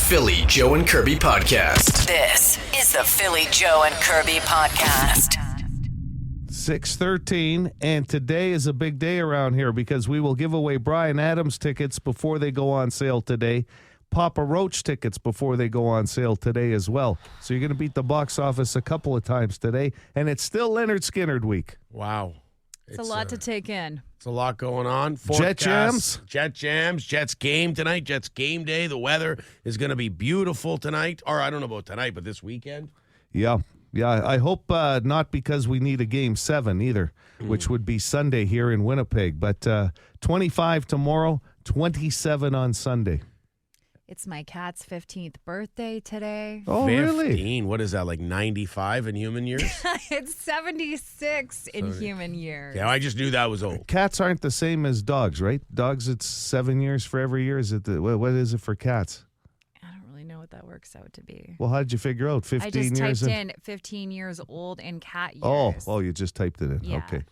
Philly, Joe and Kirby podcast. This is the Philly, Joe and Kirby podcast. 6:13, and today is a big day around here because we will give away Bryan Adams tickets before they go on sale today. Papa Roach tickets before they go on sale today as well. So you're going to beat the box office a couple of times today, and it's still Leonard Skinner week. Wow. It's a lot to take in. It's a lot going on. Jet jams. Jets game tonight. Jets game day. The weather is going to be beautiful tonight. Or I don't know about tonight, but this weekend. Yeah. I hope not because we need a Game 7 either, which would be Sunday here in Winnipeg. But 25 tomorrow, 27 on Sunday. It's my cat's 15th birthday today. Oh, 15. really? What is that, like 95 in human years? It's 76 in human years. Yeah, I just knew that was old. Cats aren't the same as dogs, right? Dogs, it's 7 years for every year. Is it? What is it for cats? I don't really know what that works out to be. Well, how did you figure out 15 I just years? typed in 15 years old in cat years. Oh, you just typed it in. Yeah. Okay.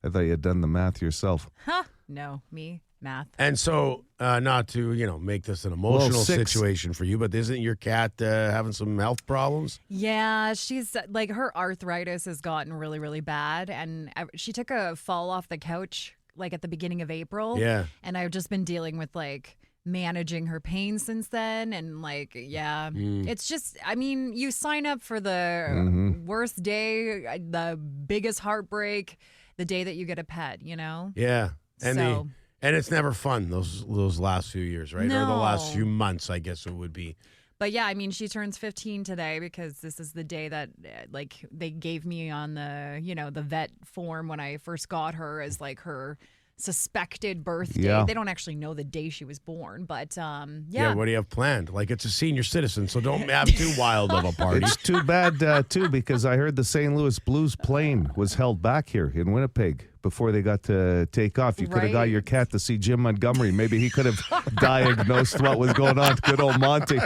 I thought you had done the math yourself. Huh? No, me, math. And so, not to, make this an emotional 6. situation for you, but isn't your cat having some health problems? Yeah, she's like her arthritis has gotten really, really bad. And she took a fall off the couch like at the beginning of April. Yeah. And I've just been dealing with like managing her pain since then. And like, yeah, it's just, you sign up for the worst day, the biggest heartbreak, the day that you get a pet, Yeah. And So- and it's never fun, those last few years, right? Or the last few months, I guess it would be. But yeah, she turns 15 today because this is the day that like they gave me on the, the vet form when I first got her as like her suspected birthday. Yeah. They don't actually know the day she was born, but Yeah, what do you have planned? Like, it's a senior citizen, so don't have too wild of a party. It's too bad, too, because I heard the St. Louis Blues plane was held back here in Winnipeg before they got to take off. You could have got Right. your cat to see Jim Montgomery. Maybe he could have diagnosed what was going on. Good old Monty.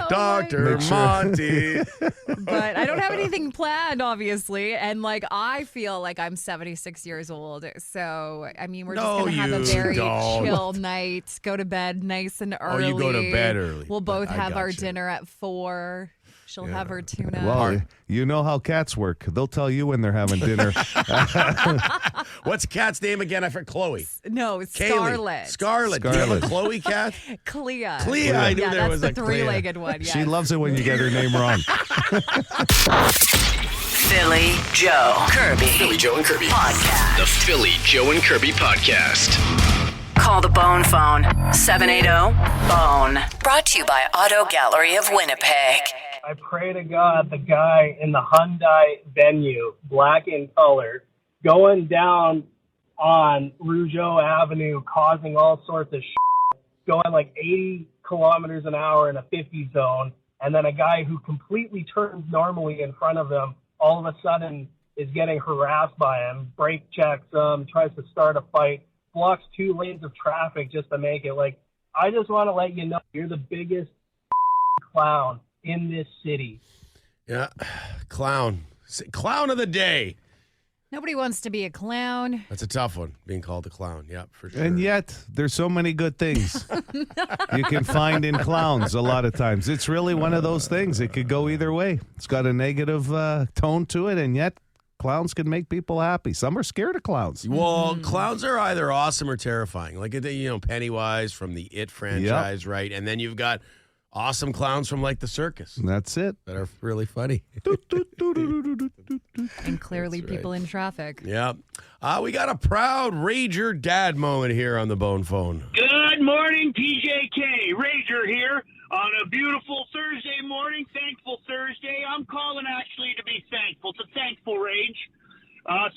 Dr. Make sure. Monty. but I don't have anything planned, obviously. And like, I feel like I'm 76 years old. So, we're just going to have a you very don't. chill night, go to bed nice and early. Oh, you go to bed early. We'll both I have our gotcha. dinner at 4. She'll have her tuna. Well, you know how cats work. They'll tell you when they're having dinner. What's the cat's name again? I forgot. Chloe. No, Kaylee. Scarlet. Scarlet. Do you have a Chloe cat? Clea. Clea. I knew yeah, there that's was the a Clea. three-legged one. She yes. loves it when you get her name wrong. Philly, Joe, Kirby. Philly, Joe and Kirby. Podcast. The Philly, Joe and Kirby podcast. Call the Bone Phone, 780-BONE. Brought to you by Auto Gallery of Winnipeg. I pray to God the guy in the Hyundai venue, black in color, going down on Rougeau Avenue, causing all sorts of shit, going like 80 kilometers an hour in a 50 zone, and then a guy who completely turns normally in front of him all of a sudden is getting harassed by him, brake checks him, tries to start a fight, blocks 2 lanes of traffic just to make it. Like, I just want to let you know you're the biggest clown in this city. Yeah. Clown of the day. Nobody wants to be a clown. That's a tough one, being called a clown. Yeah, for sure. And yet, there's so many good things you can find in clowns a lot of times. It's really one of those things. It could go either way. It's got a negative tone to it, and yet clowns can make people happy. Some are scared of clowns. Well, clowns are either awesome or terrifying. Like, Pennywise from the It franchise, right? And then you've got awesome clowns from, like, the circus That's it. that are really funny. And clearly That's right. people in traffic. Yeah. We got a proud Rager dad moment here on the Bone Phone. Good morning, PJK. Rager here on a beautiful Thursday morning. Thankful Thursday. I'm calling actually to be thankful. It's a thankful rage.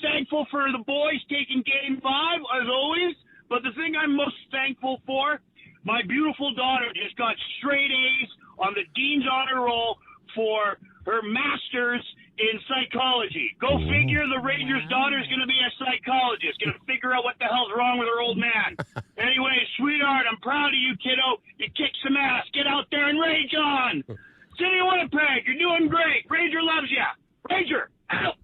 Thankful for the boys taking Game 5, as always. But the thing I'm most thankful for, my beautiful daughter just got straight A's on the Dean's Honor Roll for her master's in psychology. Go figure, the Ranger's daughter is going to be a psychologist, going to figure out what the hell's wrong with her old man. Anyway, sweetheart, I'm proud of you, kiddo. You kicked some ass. Get out there and rage on. City of Winnipeg, you're doing great. Ranger loves you. Ranger, out.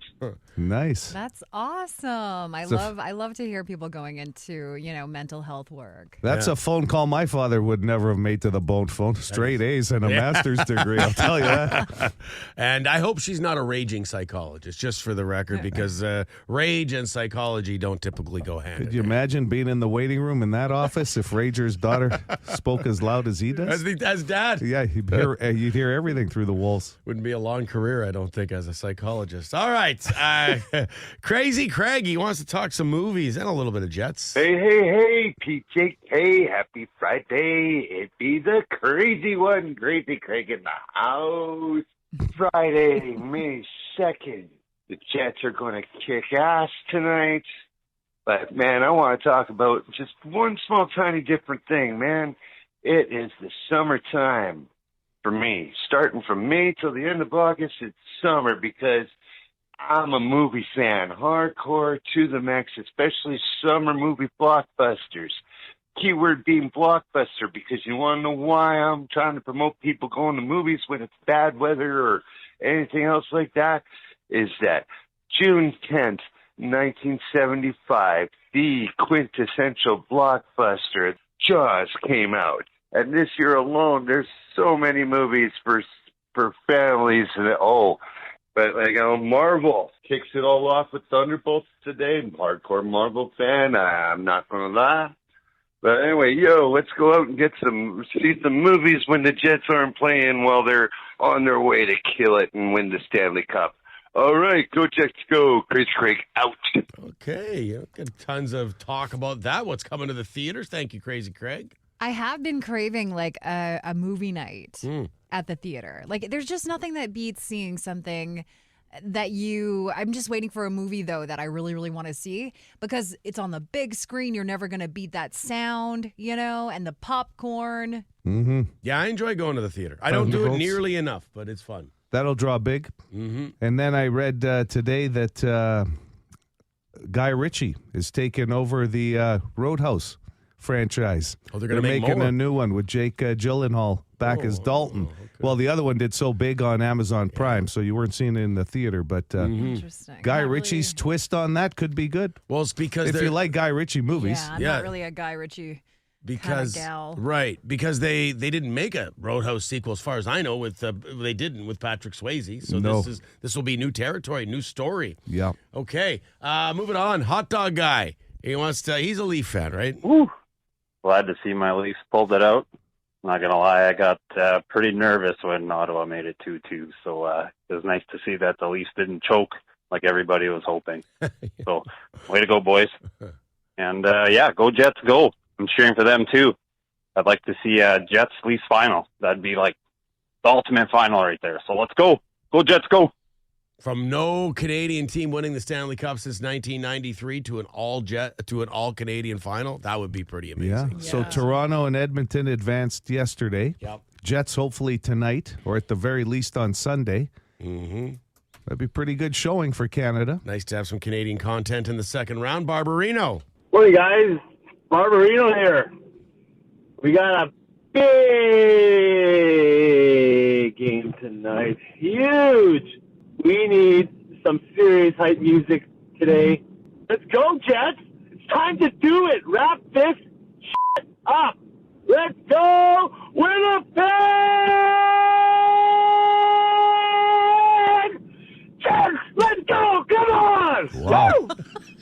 Nice. That's awesome. I love to hear people going into, mental health work. That's a phone call my father would never have made to the bone phone. Straight A's and a master's degree, I'll tell you that. And I hope she's not a raging psychologist, just for the record, because rage and psychology don't typically go hand in hand. Could you imagine being in the waiting room in that office if Rager's daughter spoke as loud as he does? As dad. Yeah, you'd hear everything through the walls. Wouldn't be a long career, I don't think, as a psychologist. All right. Crazy Craig, he wants to talk some movies and a little bit of Jets. Hey, PJK, happy Friday. It be the crazy one, Crazy Craig in the house. Friday, May 2nd. The Jets are going to kick ass tonight. But, man, I want to talk about just one small, tiny different thing, man. It is the summertime for me. Starting from May till the end of August, it's summer because I'm a movie fan, hardcore to the max, especially summer movie blockbusters. Keyword being blockbuster, because you want to know why I'm trying to promote people going to movies when it's bad weather or anything else like that, is that June 10th, 1975, the quintessential blockbuster, Jaws, came out. And this year alone, there's so many movies for families but Marvel kicks it all off with Thunderbolts today. I'm a hardcore Marvel fan. I'm not going to lie. But anyway, let's go out and see some movies when the Jets aren't playing while they're on their way to kill it and win the Stanley Cup. All right, go Jets, go. Crazy Craig out. Okay, got tons of talk about that. What's coming to the theaters? Thank you, Crazy Craig. I have been craving like a movie night at the theater. Like, there's just nothing that beats seeing something that I'm just waiting for a movie, though, that I really, really want to see because it's on the big screen. You're never going to beat that sound, and the popcorn. Mm-hmm. Yeah, I enjoy going to the theater. I don't do it nearly enough, but it's fun. That'll draw big. Mm-hmm. And then I read today that Guy Ritchie is taking over the Roadhouse franchise. Oh, they're going to make making more? a new one with Jake Gyllenhaal back as Dalton. Okay. Well, the other one did so big on Amazon Prime, so you weren't seeing it in the theater. But Interesting. Guy Not Ritchie's twist on that could be good. Well, it's because if you like Guy Ritchie movies. Yeah, I'm not really a Guy Ritchie kind of gal. Right, because they didn't make a Roadhouse sequel, as far as I know. They didn't with Patrick Swayze. So No. this will be new territory, new story. Yeah. Okay, moving on. Hot Dog Guy. He's a Leaf fan, right? Woo. Glad to see my Leafs pulled it out. Not going to lie, I got pretty nervous when Ottawa made it 2-2. So it was nice to see that the Leafs didn't choke like everybody was hoping. So way to go, boys. And go Jets, go. I'm cheering for them too. I'd like to see Jets Leafs final. That'd be like the ultimate final right there. So let's go. Go Jets, go. From no Canadian team winning the Stanley Cup since 1993 to an all Canadian final, that would be pretty amazing. Yeah. So Toronto and Edmonton advanced yesterday. Yep. Jets hopefully tonight, or at the very least on Sunday. Mm-hmm. That'd be pretty good showing for Canada. Nice to have some Canadian content in the second round. Barbarino. Morning, guys. Barbarino here. We got a big game tonight. Huge. We need some serious hype music today. Let's go, Jets. It's time to do it. Wrap this shit up. Let's go, Winnipeg! Jets, let's go. Come on. Wow. Woo!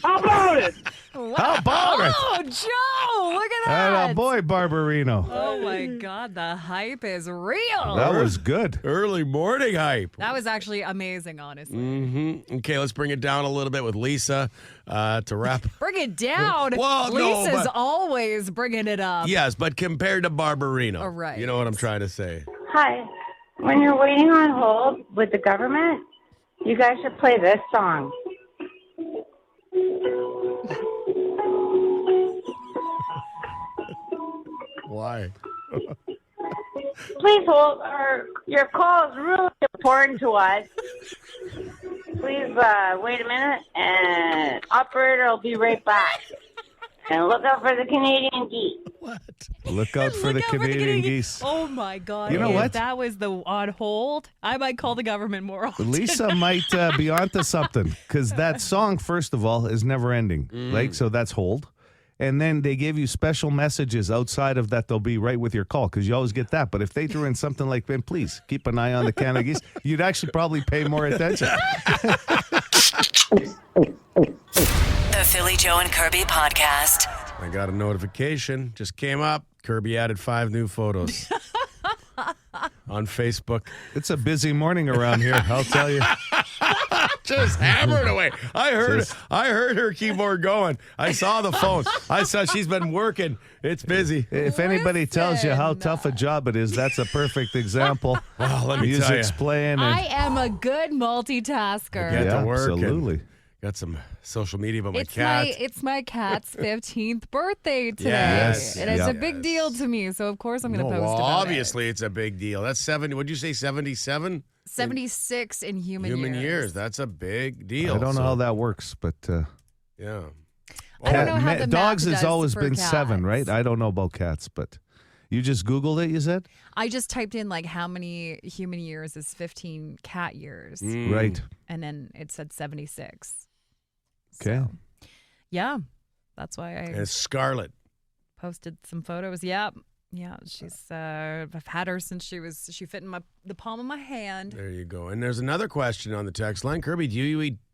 How about it? Wow. How about it? Oh, Joe, look at that. Oh, boy, Barbarino. Oh, my God. The hype is real. That was good. Early morning hype. That was actually amazing, honestly. Mm-hmm. Okay, let's bring it down a little bit with Lisa to wrap. Bring it down. Well, no, Lisa's but- always bringing it up. Yes, but compared to Barbarino. All right. You know what I'm trying to say. Hi. When you're waiting on hold with the government, you guys should play this song. Why? Please hold, or your call is really important to us. Please wait a minute, and operator will be right back. And look out for the Canadian geek. What? Look out for the Canadian geese. Oh my God! You know if what? that was the on hold, I might call the government more often. Lisa might be onto something because that song, first of all, is never ending. Like, so that's hold. And then they give you special messages outside of that. They'll be right with your call because you always get that. But if they threw in something like, "Ben, please keep an eye on the Canada geese," you'd actually probably pay more attention. The Philly Joe and Kirby podcast. I got a notification. Just came up. Kirby added 5 new photos on Facebook. It's a busy morning around here, I'll tell you. Just hammered away. I heard her keyboard going. I saw the phone. I saw she's been working. It's busy. If anybody tells you how tough a job it is, that's a perfect example. Well, let me tell you. Music's playing. I am a good multitasker. Get to work. Absolutely. Got some social media about my It's cat. it's my cat's 15th birthday today. Yes. And it's Yep. a big deal to me, so of course I'm going to post about obviously it's a big deal. That's 70. What'd you say? 77? 76 in human years. That's a big deal. I don't know how that works, but yeah. I don't know how the dogs math has does always for been 7, cats. right? I don't know about cats, but you just Googled it, you said? I just typed in like how many human years is 15 cat years. Right. And then it said 76. Okay. So, yeah. That's why I And it's Scarlet. posted some photos. Yeah. Yeah, she's I've had her since she fit in the palm of my hand. There you go. And there's another question on the text line. Kirby, do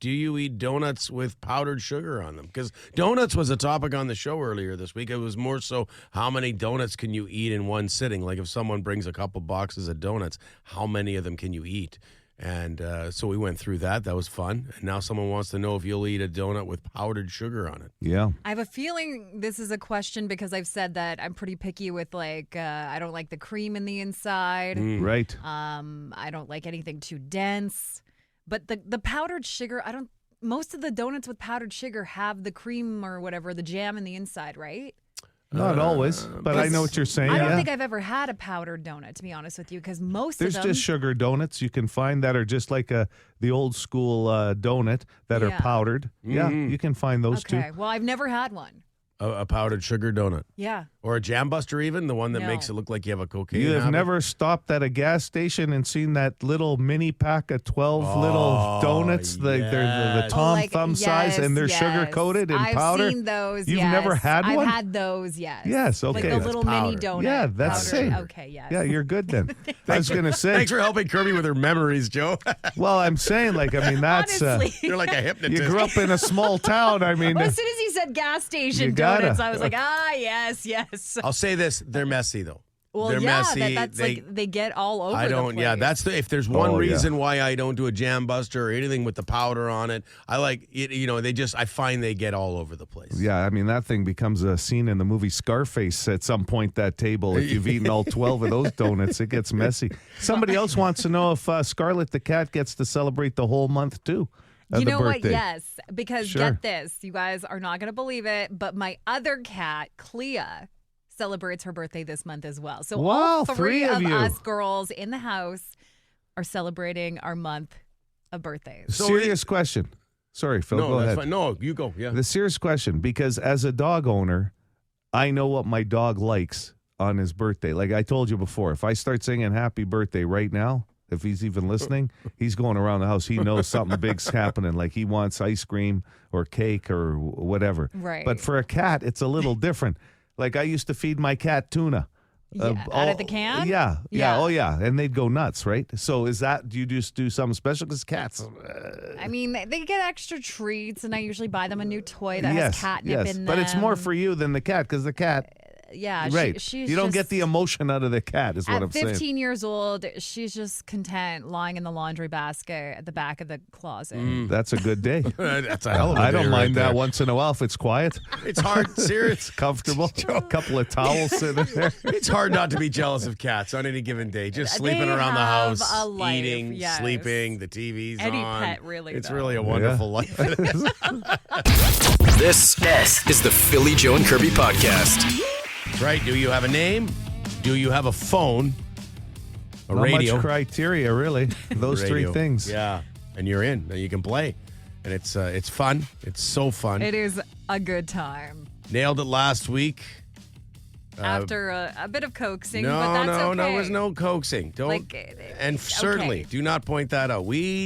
you eat donuts with powdered sugar on them? Because donuts was a topic on the show earlier this week. It was more so how many donuts can you eat in one sitting? Like if someone brings a couple boxes of donuts, how many of them can you eat? And so we went through that. That was fun. And now someone wants to know if you'll eat a donut with powdered sugar on it. Yeah. I have a feeling this is a question because I've said that I'm pretty picky with like I don't like the cream in the inside. Right. I don't like anything too dense. But the powdered sugar, most of the donuts with powdered sugar have the cream or whatever, the jam in the inside, right? Not always, but I know what you're saying. I don't yeah. think I've ever had a powdered donut, to be honest with you, because There's of them. just sugar donuts you can find that are just like the old school donut that are Yeah. powdered. Yeah, you can find those Okay, too. well, I've never had one. A powdered sugar donut. Yeah. Or a Jam Buster even, the one that No. makes it look like you have a cocaine You have habit? never stopped at a gas station and seen that little mini pack of 12 little donuts. They're the yes. Tom Oh, like, Thumb size, and they're yes. sugar coated in I've powder. seen those. You've yes. never had one? I've had those. Yes. Yes, Like okay. the That's little mini powder. donut. Yeah, that's powder. same. Okay. Yes. Yeah, you're good then. I was going to say. Thanks for helping Kirby with her memories, Joe. Well, I'm saying, like, I mean, that's. Honestly. You're like a hypnotist. You grew up in a small town. I mean, Well, as soon as he said gas You station gotta. donuts, I was like, yes. I'll say this: they're messy, though. Well, they're yeah, messy. that's like they get all over. I don't. The place. Yeah, that's if there's one Oh, yeah. reason why I don't do a Jam Buster or anything with the powder on it. I like it. You know, I find they get all over the place. yeah, I mean, that thing becomes a scene in the movie Scarface at some point, that table. If you've eaten all 12 of those donuts, it gets messy. Somebody else wants to know if Scarlett the cat gets to celebrate the whole month, too. of You the know birthday. what? Yes, because Sure. get this, you guys are not going to believe it, but my other cat, Clea, celebrates her birthday this month as well. So Wow, all three of you. us girls in the house are celebrating our month of birthdays. So Serious question. Sorry, Phil, no, go that's ahead. fine. No, you go. Yeah. The serious question, because as a dog owner, I know what my dog likes on his birthday. Like I told you before, if I start singing happy birthday right now, if he's even listening, he's going around the house. He knows something big's happening, like he wants ice cream or cake or whatever. Right. But for a cat, it's a little different. Like I used to feed my cat tuna. Yeah, out of the can? Yeah. Yeah. Oh, yeah. And they'd go nuts, right? So do you just do something special? Because cats. I mean, they get extra treats, and I usually buy them a new toy that yes, has catnip yes. in them. But it's more for you than the cat, because the cat. Yeah, Right. she's you don't get just- the emotion out of the cat, is what At I'm 15 saying. years old, she's just content lying in the laundry basket at the back of the closet. That's a good day. That's a hell of a I don't day mind right that there. once in a while if it's quiet. It's hard. Serious. Comfortable. A couple of towels sitting there. It's hard not to be jealous of cats on any given day. Just They sleeping around the have house, a life, eating, yes. sleeping, the TV's Any on. pet, really, It's though. really a wonderful life. This is the Philly Joe and Kirby podcast. That's right. Do you have a name? Do you have a phone? A Not radio? much criteria, really. Those three Radio. things. Yeah. And you're in. And you can play. And it's fun. It's so fun. It is a good time. Nailed it last week. after a bit of coaxing, No, but that's okay. there was no coaxing. Don't. And certainly, do not point that out. We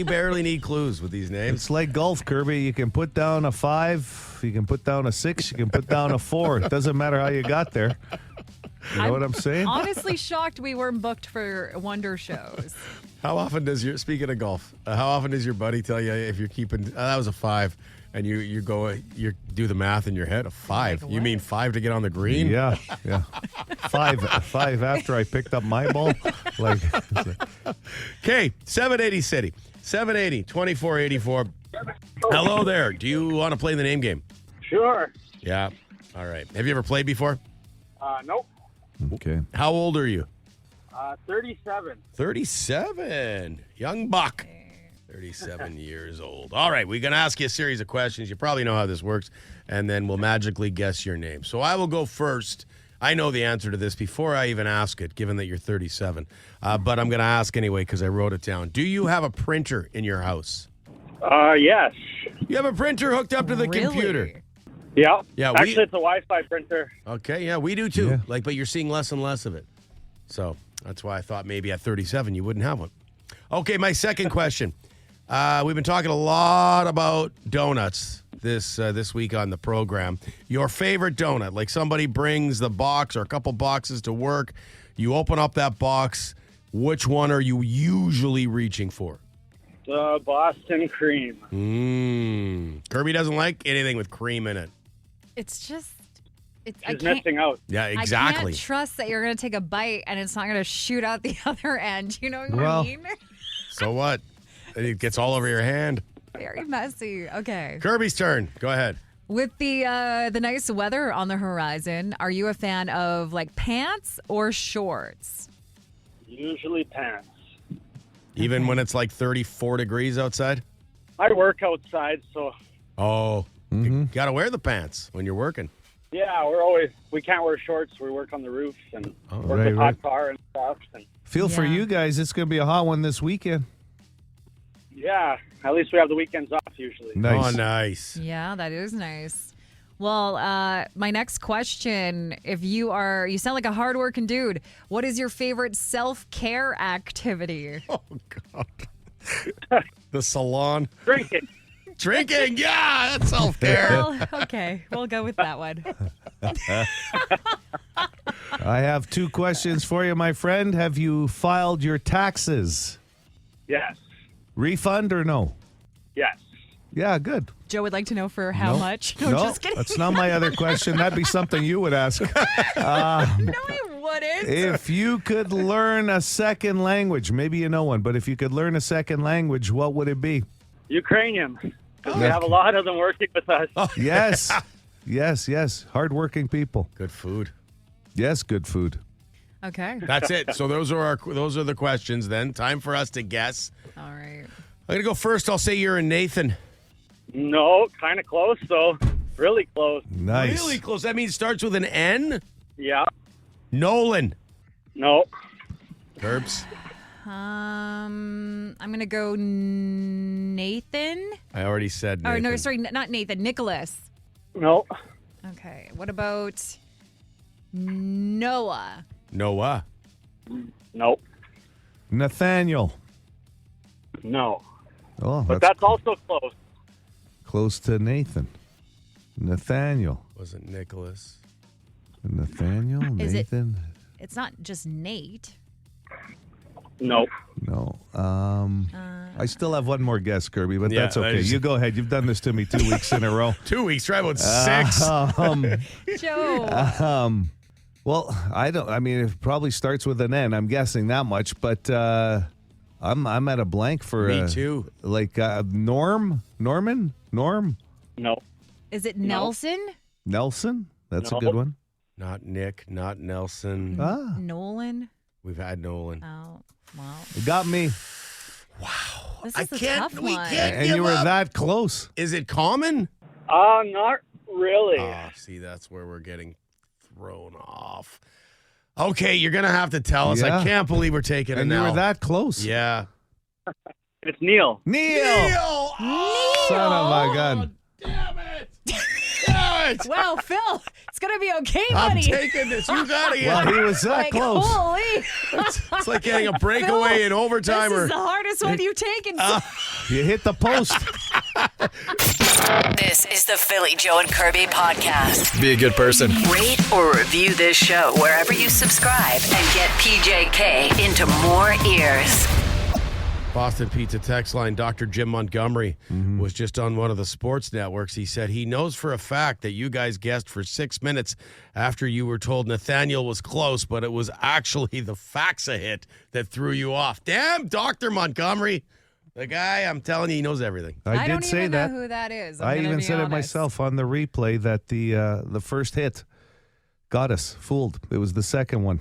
barely need clues with these names. It's like golf, Kirby. You can put down a 5, you can put down a 6, you can put down a 4. It doesn't matter how you got there. You know what I'm saying? Honestly shocked we weren't booked for wonder shows. How often speaking of golf, how often does your buddy tell you if you're keeping, that was a 5, and you do the math in your head, a 5. You mean 5 to get on the green? Yeah. 5 after I picked up my ball. Okay, 780 City, 780-2484. Hello there. Do you want to play the name game? Sure. Yeah. All right. Have you ever played before? Nope. Okay. How old are you? 37. 37. Young buck. 37 years old. All right, we're going to ask you a series of questions. You probably know how this works, and then we'll magically guess your name. So I will go first. I know the answer to this before I even ask it, given that you're 37. But I'm going to ask anyway because I wrote it down. Do you have a printer in your house? Yes. You have a printer hooked up to the computer? Yeah. Yeah. Actually, it's a Wi-Fi printer. Okay, yeah, we do too. Yeah. But you're seeing less and less of it. So that's why I thought maybe at 37 you wouldn't have one. Okay, my second question. We've been talking a lot about donuts this week on the program. Your favorite donut, like somebody brings the box or a couple boxes to work. You open up that box. Which one are you usually reaching for? The Boston cream. Kirby doesn't like anything with cream in it. It's just... She's missing out. Yeah, exactly. I can't trust that you're going to take a bite and it's not going to shoot out the other end. You know what I mean? So what? It gets all over your hand. Very messy. Okay. Kirby's turn. Go ahead. With the nice weather on the horizon, are you a fan of like pants or shorts? Usually pants. Even when it's like 34 degrees outside? I work outside, so... Oh, you got to wear the pants when you're working. Yeah, we can't wear shorts. We work on the roof and work with hot car and stuff. And Feel for you guys. It's going to be a hot one this weekend. yeah, at least we have the weekends off usually. Nice. Oh, nice. Yeah, that is nice. Well, my next question, if you sound like a hardworking dude, what is your favorite self-care activity? Oh, God. The salon. Drinking. Drinking, yeah, that's self-care. Well, okay, we'll go with that one. I have 2 questions for you, my friend. Have you filed your taxes? Yes. Refund or no? Yes. Yeah, good. Joe would like to know for how much. No, No, just kidding. that's not my other question. That'd be something you would ask. No, I wouldn't. If you could learn a second language, maybe you know one, but if you could learn a second language, what would it be? Ukrainian. We have a lot of them working with us. Yes. Yes. Hardworking people. Good food. Yes, good food. Okay. That's it. So those are the questions then. Time for us to guess. All right. I'm going to go first. I'll say you're a Nathan. No, kind of close, though. Really close. Nice. Really close. That means it starts with an N? Yeah. Nolan. No. Curbs. I'm going to go Nathan. I already said Nathan. Oh, no, sorry, not Nathan. Nicholas. No. Okay. What about Noah? Noah. Nope. Nathaniel. No. Oh, But that's also close. close to Nathan. Nathaniel. Wasn't Nicholas. Nathaniel? Is it- Nathan? It's not just Nate. Nope. No. I still have one more guess, Kirby, but Yeah, that's okay. there's- You go ahead. You've done this to me 2 weeks in a row. 2 weeks. Try about 6. Joe. Well, I mean, it probably starts with an N. I'm guessing that much, but I'm at a blank for Me too. Like Norman? Norm? No. Is it Nelson? Nelson? That's No. a good one. Not Nick. Not Nelson. Ah, Nolan? We've had Nolan. Oh, wow. it got me. This I is a can't. tough We one. can't. And give you were up. that close. Is it common? Not really. See, that's where we're getting thrown off. Okay, you're gonna have to tell us. Yeah. I can't believe we're taking And it you now. were that close. Yeah. It's Neil. Neil! Son of a gun. Damn it! Damn it! Wow, Phil, it's going to be okay, I'm buddy. taking this. You got it. Well, he was that Like, close. holy. It's like getting a breakaway in overtime. This Or is the hardest one you've taken. You hit the post. This is the Philly Joe and Kirby podcast. Be a good person. Rate or review this show wherever you subscribe and get PJK into more ears. Boston Pizza text line, Dr. Jim Montgomery was just on one of the sports networks. He said he knows for a fact that you guys guessed for 6 minutes after you were told Nathaniel was close, but it was actually the Faxa hit that threw you off. Damn, Dr. Montgomery. The guy, I'm telling you, he knows everything. I don't did say even that. know who that is. I even said it honest. myself on the replay that the first hit got us fooled. It was the second one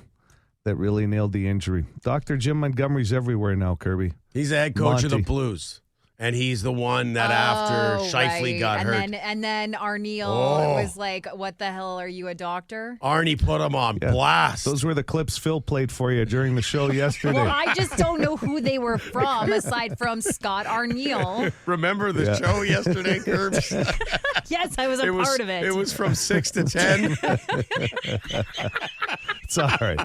that really nailed the injury. Dr. Jim Montgomery's everywhere now, Kirby. He's the head coach of the Monty. Blues, and he's the one that after Scheifele right. got and hurt, then Arneal was like, "What the hell? Are you a doctor?" Arnie put him on Yeah. blast. Those were the clips Phil played for you during the show yesterday. Well, I just don't know who they were from, aside from Scott Arneal. Remember the show yesterday, Curbs? Yes, I was a part of it. It was from 6 to 10. It's all right.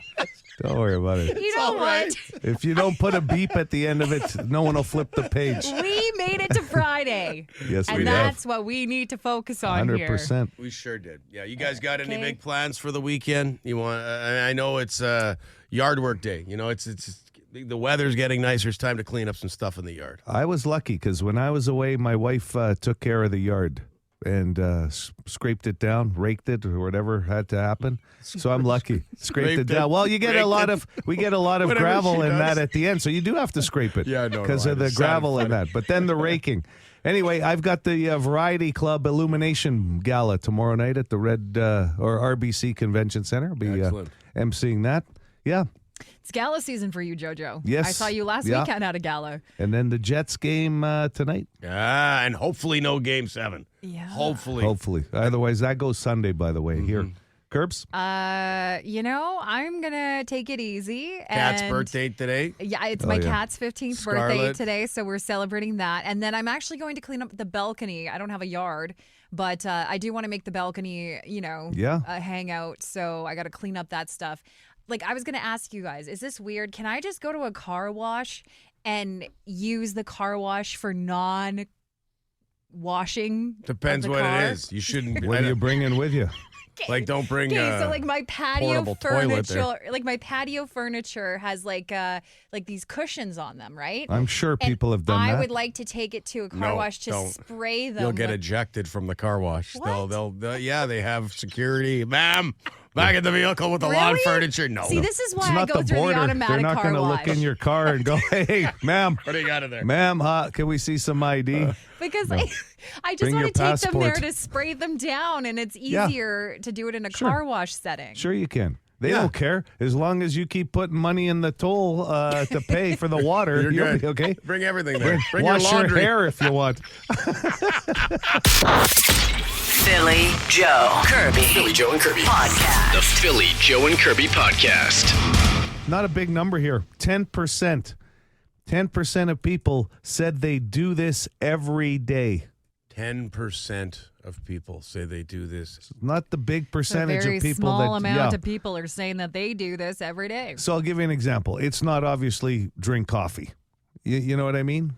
Don't worry about it. You know what? If you don't put a beep at the end of it, no one will flip the page. We made it to Friday. Yes, and we that's what we need to focus on here. 100%. We sure did. Yeah, you guys got any Okay. big plans for the weekend? You want? I know it's yard work day. You know, it's the weather's getting nicer. It's time to clean up some stuff in the yard. I was lucky because when I was away, my wife took care of the yard and scraped it down, raked it, or whatever had to happen. So I'm lucky. Scraped it down. Well, we get a lot of Whatever gravel she in does. that at the end, so you do have to scrape it. Yeah, no, because I of the just gravel sounded in that. But then the raking. Anyway, I've got the Variety Club Illumination Gala tomorrow night at the RBC Convention Center. I'll be Excellent. emceeing that. Yeah. It's gala season for you, JoJo. Yes. I saw you last Yeah. weekend at a gala. And then the Jets game tonight. Ah, and hopefully no Game 7. Yeah. Hopefully. Otherwise, that goes Sunday, by the way. Here. Curbs? I'm going to take it easy. Cat's and birthday today. Yeah, it's my yeah. cat's 15th birthday Scarlet. today, so we're celebrating that. And then I'm actually going to clean up the balcony. I don't have a yard, but I do want to make the balcony, Yeah. a hangout. So I got to clean up that stuff. Like, I was going to ask you guys, is this weird? Can I just go to a car wash and use the car wash for non-washing? Depends of the what car? it is. You shouldn't. What are you bringing with you? Like, don't bring. Okay, so like my patio portable toilet there. furniture, like my patio furniture has like these cushions on them, right? I'm sure And people have done I that. would like to take it to a car No, wash to don't. spray them. You'll get with- ejected from the car wash. What? They'll they have security. Ma'am, back in the vehicle with the lawn Really? furniture. No. See, this is It's why I not go the through border. the They're automatic not car going to wash. look in your car and go, hey, ma'am, What do you got in there? ma'am, can we see some ID? because I just Bring want your to take them there passport. to spray them down, and it's Yeah. easier to do it in a Sure. car wash setting. Sure you can. They Yeah. don't care. As long as you keep putting money in the toll to pay for the water, You're you'll good. be okay. Bring everything there. Bring Wash your your laundry. hair if you want. Philly Joe Kirby. Philly Joe and Kirby. Podcast. The Philly Joe and Kirby podcast. Not a big number here. 10%. 10% of people said they do this every day. 10% of people say they do this. Not the big A percentage very of people small that amount of people are saying that they do this every day. So I'll give you an example. It's not obviously drink coffee. You know what I mean?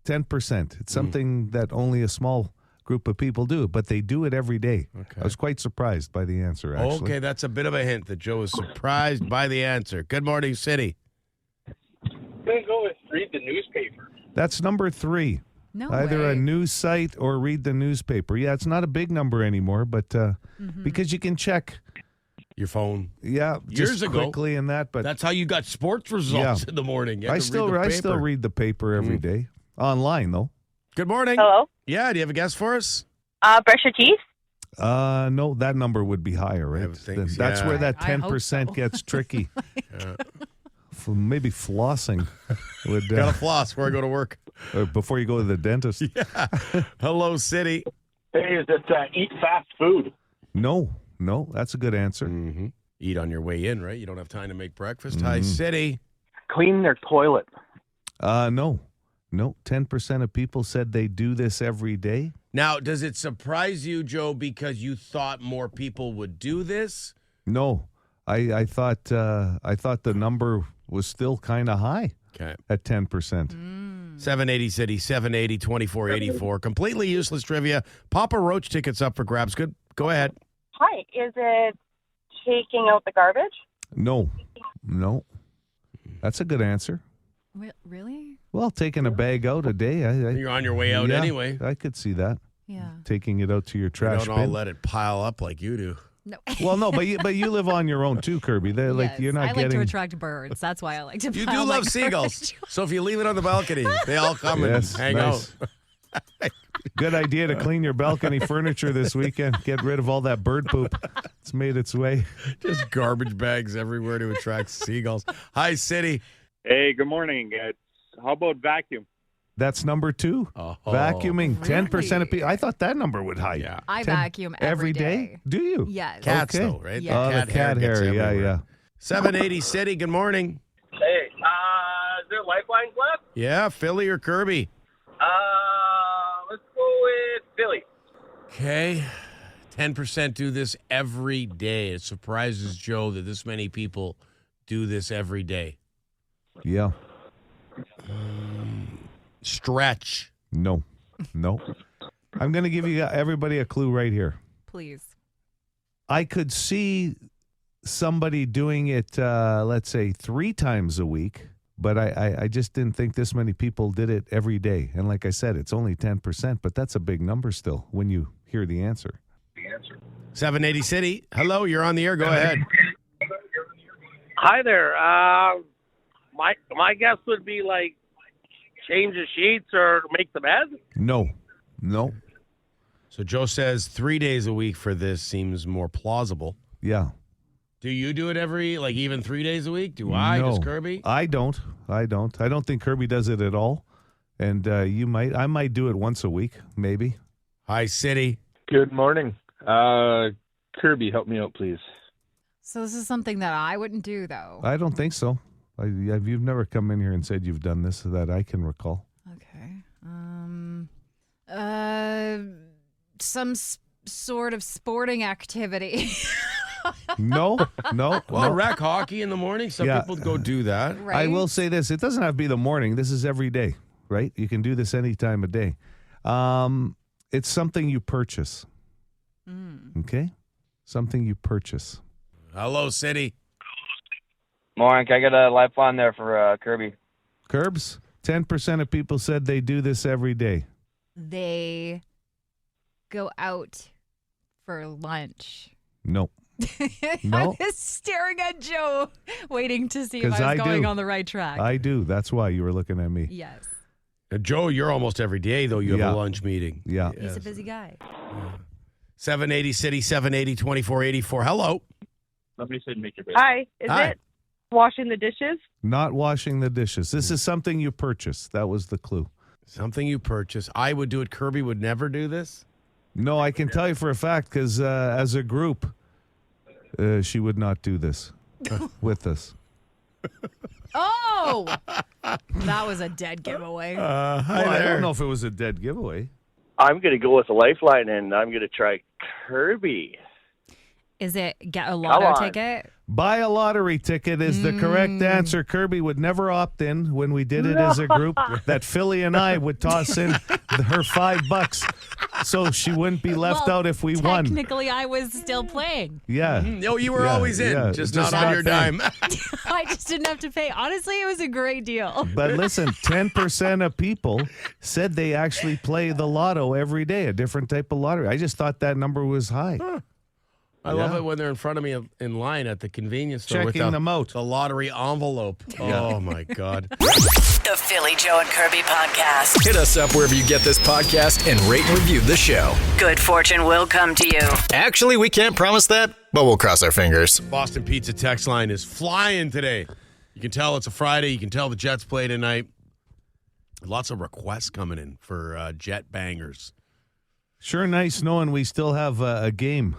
10%. It's something that only a small group of people do, but they do it every day. Okay. I was quite surprised by the answer, actually. Okay, that's a bit of a hint that Joe is surprised by the answer. Good morning, City. I'm going to go with read the newspaper. That's number 3. No Either way. a news site or read the newspaper. Yeah, it's not a big number anymore, but because you can check, Your phone. yeah, Years just ago, quickly in that. But That's how you got sports results in the morning. You had I to still read the still paper. read the paper every day. Online, though. Good morning. Hello? Yeah, do you have a guess for us? Brush your teeth? No, that number would be higher, right? would think, That's yeah. where that I hope 10% so. gets tricky. Maybe flossing would Gotta floss before I go to work. before you go to the dentist. Hello, City. Hey, is it eat fast food? No, that's a good answer. Mm-hmm. Eat on your way in, right? You don't have time to make breakfast. Hi, City. Clean their toilet. No. 10% of people said they do this every day. Now, does it surprise you, Joe, because you thought more people would do this? No, I thought the number was still kind of high. Okay. At 10%. 780 City, 780 2484. Completely useless trivia. Papa Roach tickets up for grabs. Good. Go ahead. Hi, is it taking out the garbage? No. That's a good answer. Really? Well, taking a bag out a day. You're on your way out anyway. I could see that. Yeah. Taking it out to your trash Don't all bin. let it pile up like you do. No. Well, no, but you live on your own too, Kirby. Yes, You're not I like getting. to attract birds. That's why I like to. You pile do my love seagulls. garbage. So if you leave it on the balcony, they all come Yes, and hang nice. out. Good idea to clean your balcony furniture this weekend. Get rid of all that bird poop. It's made its way. Just garbage bags everywhere to attract seagulls. Hi, City. Hey, good morning. How about vacuum? That's number 2. Oh, Vacuuming. 10% of really? people. I thought that number would high. Yeah. I 10 vacuum every day. Do you? Yes. Cats, Okay. though, right? Yeah. Oh, the cat gets hair. Yeah, everywhere. yeah. 780 City, good morning. Hey, is there lifelines left? Yeah, Philly or Kirby? Let's go with Philly. Okay. 10% do this every day. It surprises Joe that this many people do this every day. Yeah. Stretch. No. I'm going to give you everybody a clue right here. Please. I could see somebody doing it, let's say, 3 times a week, but I just didn't think this many people did it every day. And like I said, it's only 10%, but that's a big number still when you hear the answer. 780 City. Hello, you're on the air. Go ahead. Hi there. My guess would be like change the sheets or make the bed. No. So Joe says 3 days a week for this seems more plausible. Yeah. Do you do it even 3 days a week? Do I? No. Does Kirby? I don't. I don't think Kirby does it at all. And you might. I might do it once a week, maybe. Hi, City. Good morning. Kirby, help me out, please. So this is something that I wouldn't do, though. I don't think so. You've never come in here and said you've done this that I can recall. Okay. Some sort of sporting activity. No. Well, rec hockey in the morning. Some Yeah. people go do that. Right? I will say this. It doesn't have to be the morning. This is every day, right? You can do this any time of day. It's something you purchase. Okay? Something you purchase. Hello, City. Morning. I got a lifeline there for Kirby. Curbs, 10% of people said they do this every day. They go out for lunch. No. No. I was staring at Joe, waiting to see if 'Cause I I was going do. on the right track. I do. That's why you were looking at me. Yes. Joe, you're almost every day, though. You have Yeah. a lunch meeting. Yeah. He's a busy guy. 780 City, 780 2484. Hello. Somebody said make your bed. Hi, is Hi. it washing the dishes? Not washing the dishes. This is something you purchase. That was the clue. Something you purchase. I would do it. Kirby would never do this. No, I can tell you for a fact because as a group, she would not do this with us. Oh, that was a dead giveaway. Well, I don't know if it was a dead giveaway. I'm going to go with a lifeline, and I'm going to try Kirby. Is it get a lotto on. ticket? Buy a lottery ticket is the correct answer. Kirby would never opt in when we did it as a group. That Philly and I would toss in her $5 so she wouldn't be left Well, out if we won. Technically, I was still playing. Yeah. No, you were Yeah, always in, yeah. just Just not on not your paying. dime. I just didn't have to pay. Honestly, it was a great deal. But listen, 10% of people said they actually play the lotto every day, a different type of lottery. I just thought that number was high. I love it when they're in front of me in line at the convenience store Checking with them out. the lottery envelope. Oh, my God. The Philly Joe and Kirby podcast. Hit us up wherever you get this podcast and rate and review the show. Good fortune will come to you. Actually, we can't promise that, but we'll cross our fingers. Boston Pizza text line is flying today. You can tell it's a Friday. You can tell the Jets play tonight. Lots of requests coming in for Jet bangers. Sure nice knowing we still have a game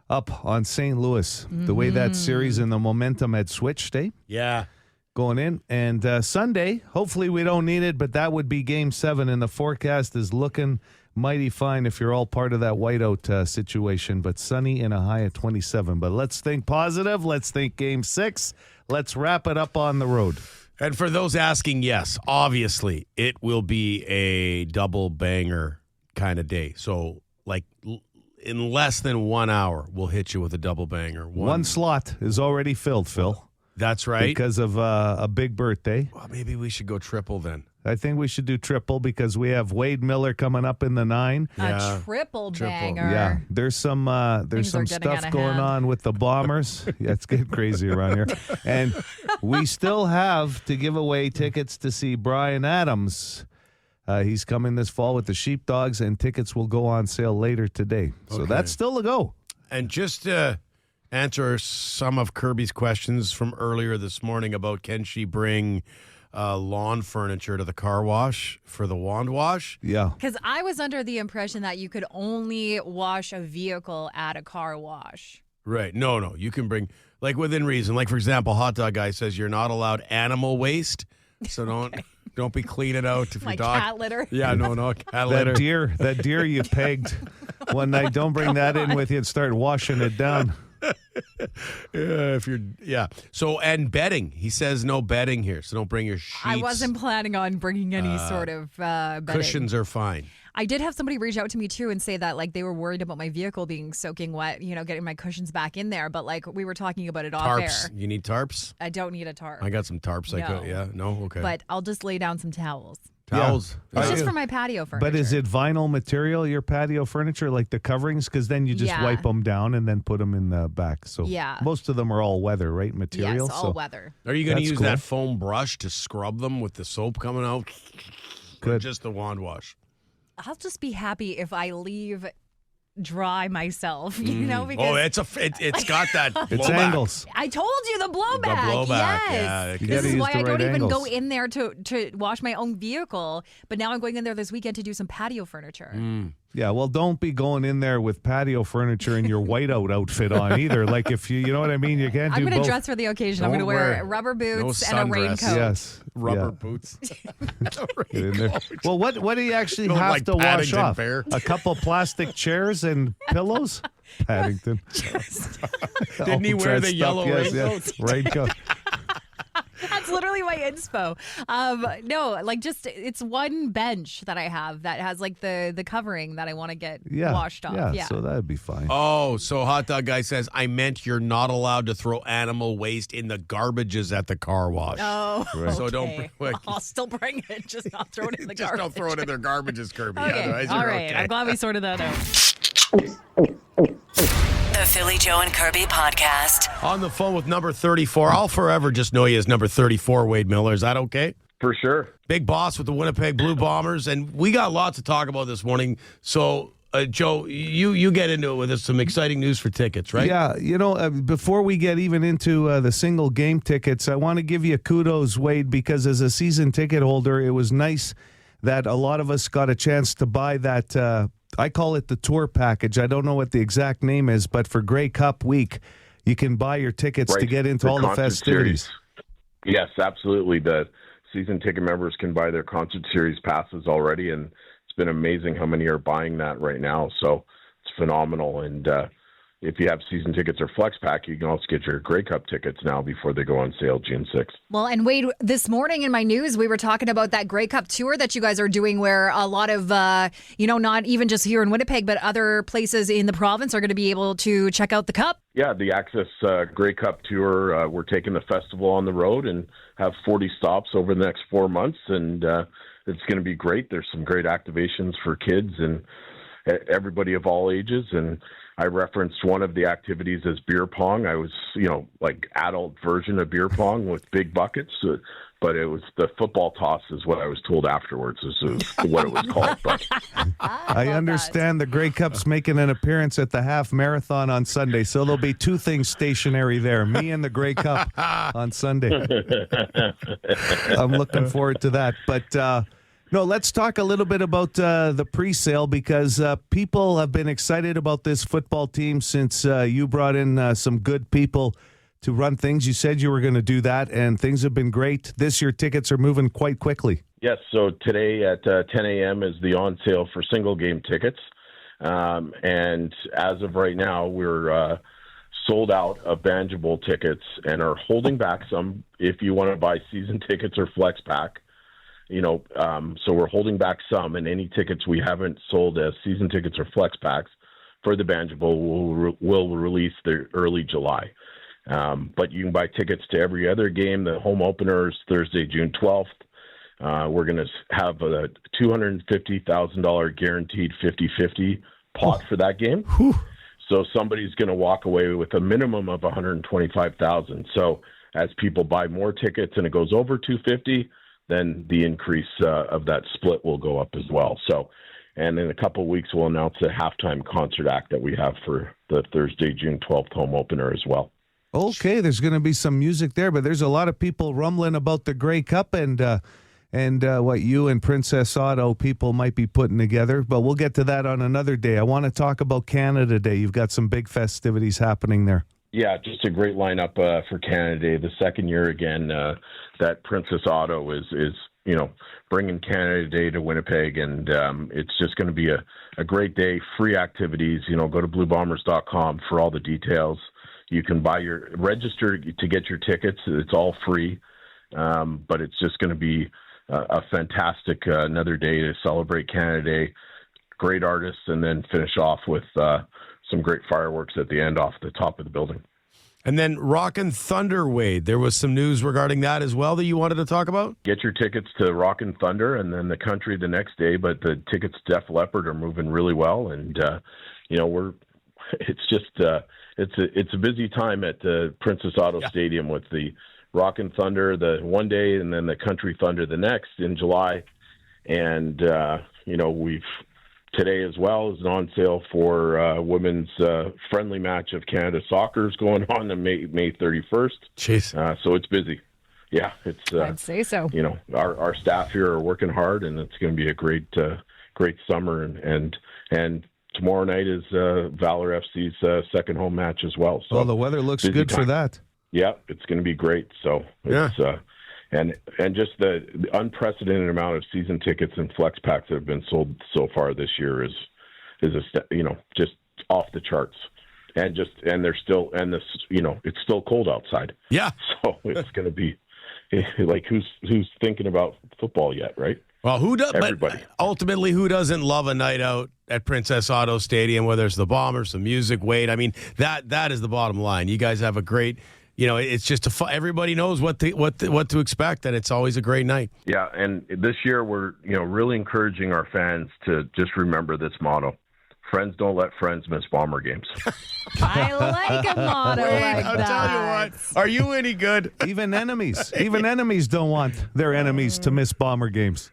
up on St. Louis. The way that series and the momentum had switched, eh? Yeah. going in. And Sunday, hopefully we don't need it, but that would be Game 7, and the forecast is looking mighty fine if you're all part of that whiteout situation. But sunny and a high of 27. But let's think positive. Let's think Game 6. Let's wrap it up on the road. And for those asking, yes, obviously, it will be a double banger kind of day. So, like, in less than 1 hour, we'll hit you with a double banger. One slot is already filled, Phil. That's right. Because of a big birthday. Well, maybe we should go triple then. I think we should do triple because we have Wade Miller coming up in the 9. A triple banger. Yeah, there's some stuff going on with the Bombers. Yeah, it's getting crazy around here. And we still have to give away tickets to see Bryan Adams. He's coming this fall with the Sheepdogs, and tickets will go on sale later today. So that's still a go. And just to answer some of Kirby's questions from earlier this morning about can she bring lawn furniture to the car wash for the wand wash? Yeah. Because I was under the impression that you could only wash a vehicle at a car wash. Right. No. You can bring, like, within reason. Like, for example, Hot Dog Guy says you're not allowed animal waste, so don't be cleaning out if like your dog. Cat litter. Yeah, no, cat litter. That deer you pegged one night, don't bring that in with you and start washing it down. So, and bedding. He says no bedding here, so don't bring your sheets. I wasn't planning on bringing any sort of bedding. Cushions are fine. I did have somebody reach out to me too and say that like they were worried about my vehicle being soaking wet, getting my cushions back in there. But like we were talking about it off air. You need tarps? I don't need a tarp. I got some tarps. Okay. But I'll just lay down some towels. Towels. It's just for my patio furniture. But is it vinyl material, your patio furniture, like the coverings? Because then you just wipe them down and then put them in the back. So most of them are all weather, right? Material. Yes, all weather. Are you going to use that foam brush to scrub them with the soap coming out? Good. Or just the wand wash? I'll just be happy if I leave dry myself, because it's got that it's blowback. Angles. I told you the blowback. Yes. Yeah, this is why I don't even go in there to wash my own vehicle, but now I'm going in there this weekend to do some patio furniture. Yeah, well, don't be going in there with patio furniture in your whiteout outfit on either. Like if you know what I mean, you can't do I'm going both. to dress for the occasion. I'm going to wear rubber boots and a raincoat. Yes. Rubber boots. Get in there. Well, what do you actually have to wash off? Fair. A couple plastic chairs and pillows? Paddington. Didn't he wear the yellow raincoat? Yes. Raincoat. That's literally my inspo. No, like just it's one bench that I have that has like the covering that I want to get washed off. Yeah, so that'd be fine. Oh, so Hot Dog Guy says, I meant you're not allowed to throw animal waste in the garbages at the car wash. Oh, right. So okay. I'll still bring it, just not throw it in the just garbage. Don't throw it in their garbages, Kirby. Okay. Otherwise All you're right, okay. I'm glad we sorted that out. The Philly Joe and Kirby podcast. On the phone with number 34. I'll forever just know you as number 34, Wade Miller. Is that okay? For sure. Big boss with the Winnipeg Blue Bombers. And we got lots to talk about this morning. So, Joe, you get into it with us. Some exciting news for tickets, right? Yeah. Before we get even into the single game tickets, I want to give you kudos, Wade, because as a season ticket holder, it was nice that a lot of us got a chance to buy that I call it the tour package. I don't know what the exact name is, but for Grey Cup week, you can buy your tickets to get into all the festivities. Yes, absolutely. The season ticket members can buy their concert series passes already, and it's been amazing how many are buying that right now. So it's phenomenal. And if you have season tickets or Flex Pack, you can also get your Grey Cup tickets now before they go on sale June 6th. Well, and Wade, this morning in my news, we were talking about that Grey Cup tour that you guys are doing where a lot of, not even just here in Winnipeg, but other places in the province are going to be able to check out the Cup. Yeah, the Access Grey Cup tour, we're taking the festival on the road and have 40 stops over the next 4 months, and it's going to be great. There's some great activations for kids and everybody of all ages, and I referenced one of the activities as beer pong. I was, like adult version of beer pong with big buckets, but it was the football toss is what I was told afterwards is what it was called. But I understand the Grey Cup's making an appearance at the half marathon on Sunday, so there'll be two things stationary there, me and the Grey Cup on Sunday. I'm looking forward to that. But no, let's talk a little bit about the pre-sale because people have been excited about this football team since you brought in some good people to run things. You said you were going to do that, and things have been great. This year, tickets are moving quite quickly. Yes, so today at 10 a.m. is the on sale for single game tickets. And as of right now, we're sold out of Banjo Bowl tickets and are holding back some if you want to buy season tickets or flex pack. So we're holding back some, and any tickets we haven't sold as season tickets or flex packs for the Banjo Bowl will release the early July. But you can buy tickets to every other game. The home opener is Thursday, June 12th. We're going to have a $250,000 guaranteed 50-50 pot for that game. So somebody's going to walk away with a minimum of $125,000. So as people buy more tickets and it goes over $250,000, then the increase of that split will go up as well. So, and in a couple of weeks, we'll announce a halftime concert act that we have for the Thursday, June 12th home opener as well. Okay, there's going to be some music there, but there's a lot of people rumbling about the Grey Cup and what you and Princess Auto people might be putting together. But we'll get to that on another day. I want to talk about Canada Day. You've got some big festivities happening there. Yeah, just a great lineup for Canada Day. The second year again that Princess Auto is bringing Canada Day to Winnipeg, and it's just going to be a great day. Free activities. Go to bluebombers.com for all the details. You can register to get your tickets. It's all free, but it's just going to be a fantastic another day to celebrate Canada Day. Great artists, and then finish off with some great fireworks at the end off the top of the building. And then Rockin' Thunder, Wade. There was some news regarding that as well that you wanted to talk about? Get your tickets to Rockin' Thunder and then the country the next day, but the tickets to Def Leppard are moving really well. And, it's a busy time at the Princess Auto Stadium with the Rockin' Thunder the one day and then the Country Thunder the next in July. And, today as well is an on sale for women's friendly match of Canada Soccer is going on May 31st. Jeez. So it's busy. Yeah, it's. I'd say so. Our staff here are working hard, and it's going to be a great summer. And tomorrow night is Valor FC's second home match as well. So the weather looks good for that. Yeah, it's going to be great. So it's. And just the unprecedented amount of season tickets and flex packs that have been sold so far this year is just off the charts. And it's still cold outside. Yeah. So it's going to be like who's thinking about football yet, right? Well, who does? Everybody. But ultimately, who doesn't love a night out at Princess Auto Stadium, whether it's the Bombers, the music, Wade? I mean, that is the bottom line. You guys have a great. It's just everybody knows what to expect, and it's always a great night. Yeah, and this year we're really encouraging our fans to just remember this motto: friends don't let friends miss Bomber games. I like a motto like I'll that. tell you what. Are you any good? Even enemies don't want their enemies to miss Bomber games.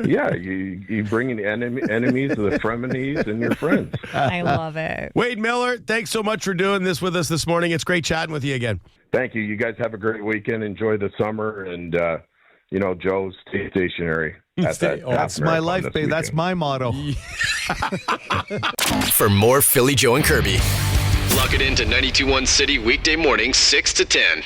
Yeah, you bring in enemies, the frenemies, and your friends. I love it. Wade Miller, thanks so much for doing this with us this morning. It's great chatting with you again. Thank you. You guys have a great weekend. Enjoy the summer, and Joe, stay stationary. That's my life, babe. That's my motto. For more Philly, Joe, and Kirby, lock it into 92.1 City weekday mornings 6 to 10.